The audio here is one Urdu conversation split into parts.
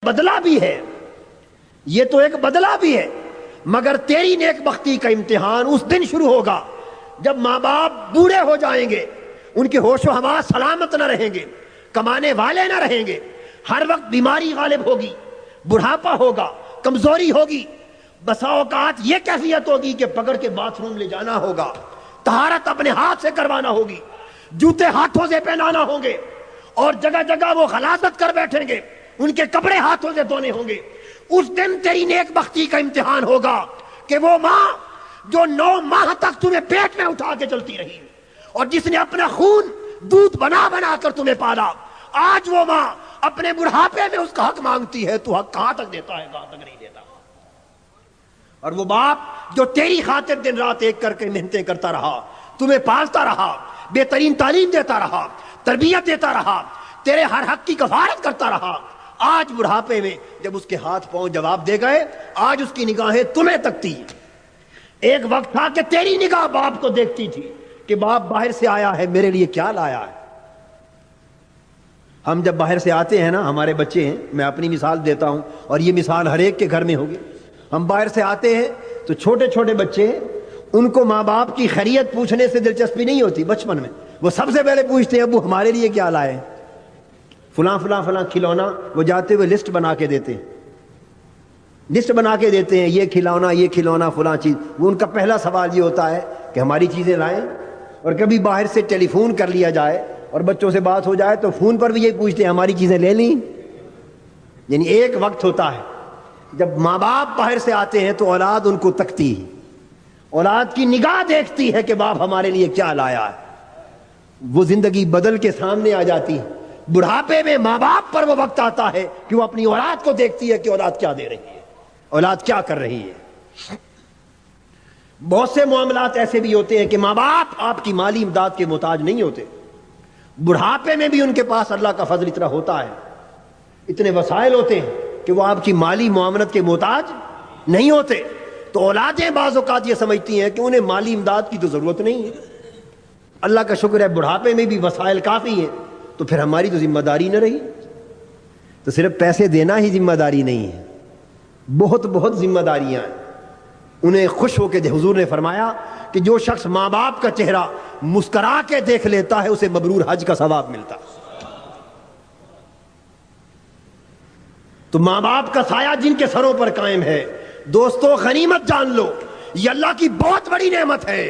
بدلہ بھی ہے، یہ تو ایک بدلہ بھی ہے، مگر تیری نیک بختی کا امتحان اس دن شروع ہوگا جب ماں باپ بوڑھے ہو جائیں گے، ان کے ہوش و حواس سلامت نہ رہیں گے، کمانے والے نہ رہیں گے، ہر وقت بیماری غالب ہوگی، بڑھاپا ہوگا، کمزوری ہوگی، بسا اوقات یہ کیفیت ہوگی کہ پکڑ کے باتھ روم لے جانا ہوگا، طہارت اپنے ہاتھ سے کروانا ہوگی، جوتے ہاتھوں سے پہنانا ہوں گے، اور جگہ جگہ وہ غلاظت کر بیٹھیں گے، ان کے کپڑے ہاتھوں سے دھونے ہوں گے۔ اس دن تیری نیک بختی کا امتحان ہوگا کہ وہ ماں جو 9 ماہ تک تمہیں پیٹ میں اٹھا کے چلتی رہی اور جس نے اپنا خون دودھ بنا بنا کر تمہیں پالا، آج وہ ماں اپنے بڑھاپے میں اس کا حق مانگتی ہے، تو حق کہاں تک دیتا ہے، کہاں تک نہیں دیتا۔ اور وہ باپ جو تیری خاطر دن رات ایک کر کے محنتیں کرتا رہا، تمہیں پالتا رہا، بہترین تعلیم دیتا رہا، تربیت دیتا رہا، تیرے ہر حق کی کفارت کرتا رہا، آج بڑھاپے میں جب اس کے ہاتھ پاؤں جواب دے گئے، آج اس کی نگاہیں تمہیں تکتی ہیں۔ ایک وقت تھا کہ تیری نگاہ باپ کو دیکھتی تھی کہ باپ باہر سے آیا ہے، میرے لیے کیا لایا ہے۔ ہم جب باہر سے آتے ہیں نا، ہمارے بچے ہیں، میں اپنی مثال دیتا ہوں اور یہ مثال ہر ایک کے گھر میں ہوگی، ہم باہر سے آتے ہیں تو چھوٹے چھوٹے بچے ہیں، ان کو ماں باپ کی خیریت پوچھنے سے دلچسپی نہیں ہوتی۔ بچپن میں وہ سب سے پہلے پوچھتے ہیں ابو ہمارے لیے کیا لائے، فلاں فلاں فلاں کھلونا، وہ جاتے ہوئے لسٹ بنا کے دیتے ہیں، لسٹ بنا کے دیتے ہیں، یہ کھلونا، یہ کھلونا، فلاں چیز۔ وہ ان کا پہلا سوال یہ ہوتا ہے کہ ہماری چیزیں لائیں۔ اور کبھی باہر سے ٹیلی فون کر لیا جائے اور بچوں سے بات ہو جائے تو فون پر بھی یہ پوچھتے ہیں ہماری چیزیں لے لیں۔ یعنی ایک وقت ہوتا ہے جب ماں باپ باہر سے آتے ہیں تو اولاد ان کو تکتی ہے، اولاد کی نگاہ دیکھتی ہے کہ باپ ہمارے لیے کیا لایا ہے۔ وہ زندگی بدل کے سامنے آ جاتی ہے۔ بڑھاپے میں ماں باپ پر وہ وقت آتا ہے کہ وہ اپنی اولاد کو دیکھتی ہے کہ اولاد کیا دے رہی ہے، اولاد کیا کر رہی ہے۔ بہت سے معاملات ایسے بھی ہوتے ہیں کہ ماں باپ آپ کی مالی امداد کے محتاج نہیں ہوتے، بڑھاپے میں بھی ان کے پاس اللہ کا فضل اتنا ہوتا ہے، اتنے وسائل ہوتے ہیں کہ وہ آپ کی مالی معاونت کے محتاج نہیں ہوتے۔ تو اولادیں بعض اوقات یہ سمجھتی ہیں کہ انہیں مالی امداد کی تو ضرورت نہیں ہے۔ اللہ کا شکر ہے بڑھاپے میں بھی وسائل کافی ہیں، تو پھر ہماری تو ذمہ داری نہ رہی۔ تو صرف پیسے دینا ہی ذمہ داری نہیں ہے، بہت بہت ذمہ داریاں ہیں۔ انہیں خوش ہو کے حضور نے فرمایا کہ جو شخص ماں باپ کا چہرہ مسکرا کے دیکھ لیتا ہے اسے مبرور حج کا ثواب ملتا۔ تو ماں باپ کا سایہ جن کے سروں پر قائم ہے، دوستو غنیمت جان لو، یہ اللہ کی بہت بڑی نعمت ہے۔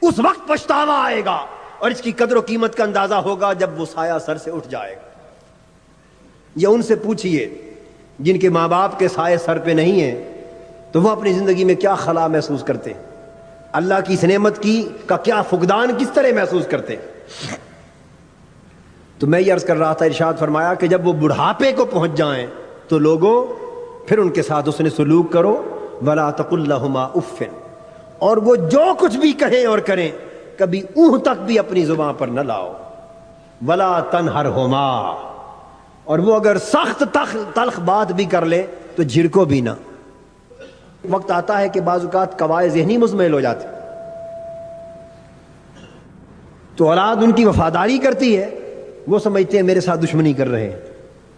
اس وقت پچھتاوا آئے گا اور اس کی قدر و قیمت کا اندازہ ہوگا جب وہ سایہ سر سے اٹھ جائے گا۔ یا ان سے پوچھئے جن کے ماں باپ کے سائے سر پہ نہیں ہیں تو وہ اپنی زندگی میں کیا خلا محسوس کرتے ہیں، اللہ کی اس نعمت کا کیا فقدان کس طرح محسوس کرتے ہیں۔ تو میں یہ عرض کر رہا تھا، ارشاد فرمایا کہ جب وہ بڑھاپے کو پہنچ جائیں تو لوگوں پھر ان کے ساتھ اس نے سلوک کرو، وَلَا تَقُلْ لَهُمَا اُفٍّ، اور وہ جو کچھ بھی کہیں اور کریں کبھی اوہ تک بھی اپنی زبان پر نہ لاؤ، وَلَا تَنْهَرْهُمَا، اور وہ اگر سخت تلخ بات بھی کر لے تو جھڑکو بھی نہ۔ وقت آتا ہے کہ بعض اوقات قواعد ذہنی مزمحل ہو جاتے، تو اولاد ان کی وفاداری کرتی ہے، وہ سمجھتے ہیں میرے ساتھ دشمنی کر رہے ہیں۔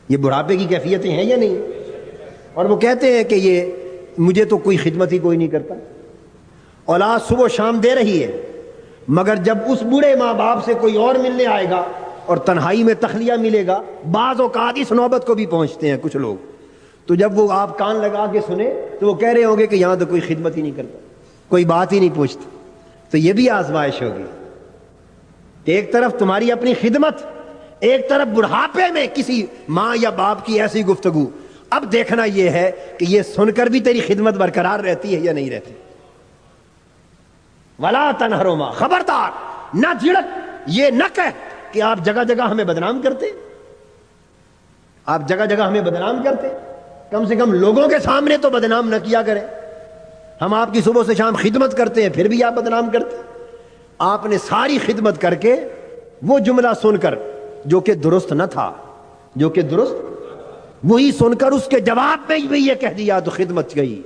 یہ بڑھاپے کی کیفیتیں ہیں یا نہیں؟ اور وہ کہتے ہیں کہ یہ مجھے تو کوئی خدمت ہی کوئی نہیں کرتا۔ اولاد صبح و شام دے رہی ہے، مگر جب اس بوڑھے ماں باپ سے کوئی اور ملنے آئے گا اور تنہائی میں تخلیہ ملے گا، بعض اوقات اس نوبت کو بھی پہنچتے ہیں کچھ لوگ، تو جب وہ آپ کان لگا کے سنے تو وہ کہہ رہے ہوں گے کہ یہاں تو کوئی خدمت ہی نہیں کرتا، کوئی بات ہی نہیں پوچھتا۔ تو یہ بھی آزمائش ہوگی کہ ایک طرف تمہاری اپنی خدمت، ایک طرف بڑھاپے میں کسی ماں یا باپ کی ایسی گفتگو۔ اب دیکھنا یہ ہے کہ یہ سن کر بھی تیری خدمت برقرار رہتی ہے یا نہیں رہتی۔ وَلَا تَنْهَرْهُمَا، خبردار نہ جھڑک، یہ نہ کہہ کہ آپ جگہ جگہ ہمیں بدنام کرتے، آپ جگہ جگہ ہمیں بدنام کرتے، کم سے کم لوگوں کے سامنے تو بدنام نہ کیا کریں۔ ہم آپ کی صبح سے شام خدمت کرتے ہیں پھر بھی آپ بدنام کرتے۔ آپ نے ساری خدمت کر کے وہ جملہ سن کر جو کہ درست نہ تھا، جو کہ درست، وہی سن کر اس کے جواب میں بھی یہ کہہ دیا تو خدمت گئی،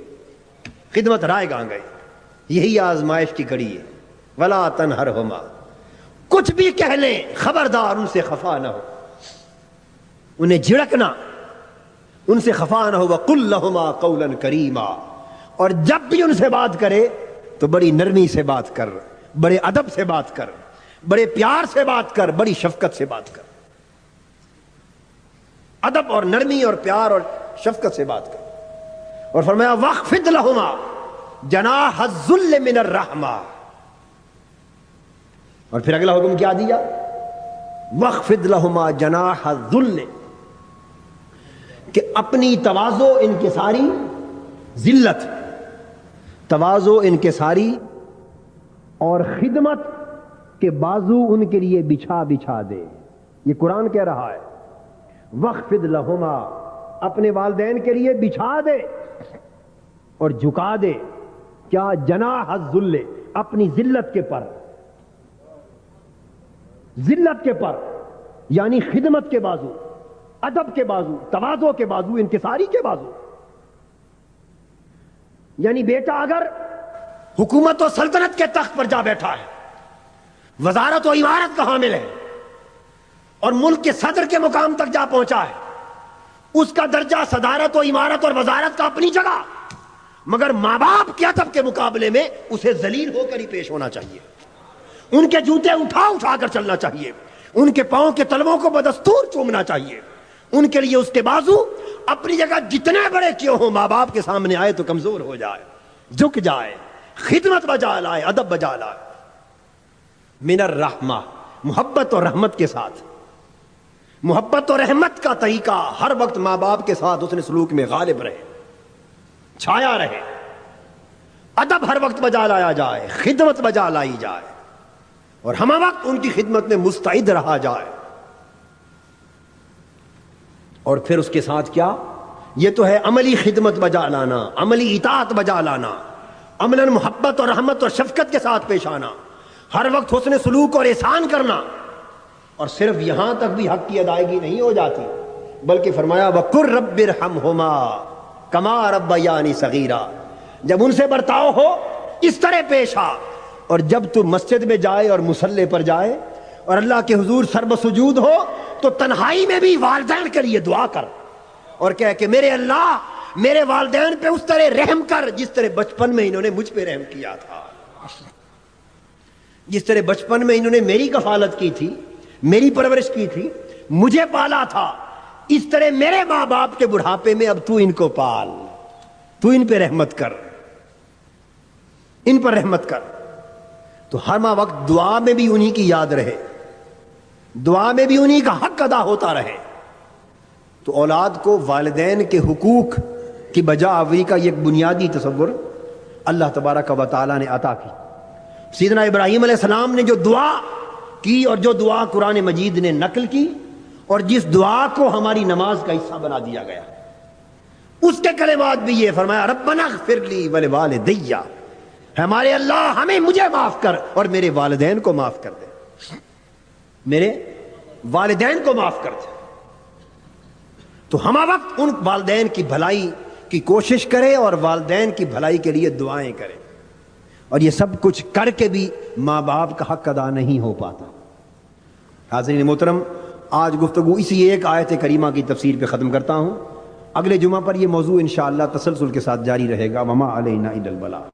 خدمت رائے گاں گئے۔ یہی آزمائش کی کڑی ہے۔ وَلَا تَنْهَرْهُمَا، کچھ بھی کہہ لیں خبردار ان سے خفا نہ ہو، انہیں جھڑکنا، ان سے خفا نہ ہو، وَقُلْ لَهُمَا قَوْلًا كَرِيمًا، اور جب بھی ان سے بات کرے تو بڑی نرمی سے بات کر، بڑے ادب سے بات کر، بڑے پیار سے بات کر، بڑی شفقت سے بات کر، ادب اور نرمی اور پیار اور شفقت سے بات کر۔ اور فرمایا وَاخْفِضْ لَهُمَا جَنَاحَ الذُّلِّ مِنَ الرَّحْمَةِ، اور پھر اگلا حکم کیا دیا؟ وَاخْفِضْ لَهُمَا جَنَاحَ الذُّلِّ، کہ اپنی تواضع انکساری، ذلت، تواضع انکساری اور خدمت کے بازو ان کے لیے بچھا بچھا دے۔ یہ قرآن کہہ رہا ہے وَاخْفِضْ لَهُمَا، اپنے والدین کے لیے بچھا دے اور جھکا دے، کیا؟ جناح الذل، اپنی ذلت کے پر، ذلت کے پر یعنی خدمت کے بازو، ادب کے بازو، تواضع کے بازو، انکساری کے بازو۔ یعنی بیٹا اگر حکومت و سلطنت کے تخت پر جا بیٹھا ہے، وزارت و عمارت کا حامل ہے، اور ملک کے صدر کے مقام تک جا پہنچا ہے، اس کا درجہ صدارت و عمارت اور وزارت کا اپنی جگہ، مگر ماں باپ کے ادب کے مقابلے میں اسے ذلیل ہو کر ہی پیش ہونا چاہیے، ان کے جوتے اٹھا اٹھا کر چلنا چاہیے، ان کے پاؤں کے تلووں کو بدستور چومنا چاہیے، ان کے لیے اس کے بازو اپنی جگہ جتنے بڑے کیوں ہوں، ماں باپ کے سامنے آئے تو کمزور ہو جائے، جھک جائے، خدمت بجا لائے، ادب بجا لائے، من الرحمہ، محبت اور رحمت کے ساتھ۔ محبت اور رحمت کا طریقہ ہر وقت ماں باپ کے ساتھ اس نے سلوک میں غالب رہے، چھایا رہے، ادب ہر وقت بجا لایا جائے، خدمت بجا لائی جائے، اور ہم وقت ان کی خدمت میں مستعد رہا جائے۔ اور پھر اس کے ساتھ کیا؟ یہ تو ہے عملی خدمت بجا لانا، عملی اطاعت بجا لانا، عملاً محبت اور رحمت اور شفقت کے ساتھ پیش آنا، ہر وقت حسن سلوک اور احسان کرنا۔ اور صرف یہاں تک بھی حق کی ادائیگی نہیں ہو جاتی، بلکہ فرمایا وَقُلْ رَبِّ ارْحَمْهُمَا كَمَا رَبَّيَانِي صَغِيرًا، جب ان سے برتاؤ ہو اس طرح پیش آ، اور جب تو مسجد میں جائے اور مصلی پر جائے اور اللہ کے حضور سر بسجود ہو تو تنہائی میں بھی والدین کے لیے دعا کر، اور کہہ کہ میرے اللہ میرے والدین پہ اس طرح رحم کر جس طرح بچپن میں انہوں نے مجھ پہ رحم کیا تھا، جس طرح بچپن میں انہوں نے میری کفالت کی تھی، میری پرورش کی تھی، مجھے پالا تھا، اس طرح میرے ماں باپ کے بڑھاپے میں اب تو ان کو پال، تو ان پہ رحمت کر، ان پر رحمت کر۔ تو ہر وقت دعا میں بھی انہی کی یاد رہے، دعا میں بھی انہی کا حق ادا ہوتا رہے۔ تو اولاد کو والدین کے حقوق کی بجا آوری کا ایک بنیادی تصور اللہ تبارک و تعالیٰ نے عطا کی۔ سیدنا ابراہیم علیہ السلام نے جو دعا کی اور جو دعا قرآن مجید نے نقل کی اور جس دعا کو ہماری نماز کا حصہ بنا دیا گیا، اس کے کلمات بھی یہ فرمایا ربنا اغفر لی ولوالدی، ہمارے اللہ ہمیں مجھے معاف کر اور میرے والدین کو معاف کر دے، میرے والدین کو معاف کر دے۔ تو ہم وقت ان والدین کی بھلائی کی کوشش کرے اور والدین کی بھلائی کے لیے دعائیں کریں، اور یہ سب کچھ کر کے بھی ماں باپ کا حق ادا نہیں ہو پاتا۔ حاضرین محترم، آج گفتگو اسی ایک آیت کریمہ کی تفسیر پہ ختم کرتا ہوں، اگلے جمعہ پر یہ موضوع انشاءاللہ تسلسل کے ساتھ جاری رہے گا۔ وما علینا الا البلاغ۔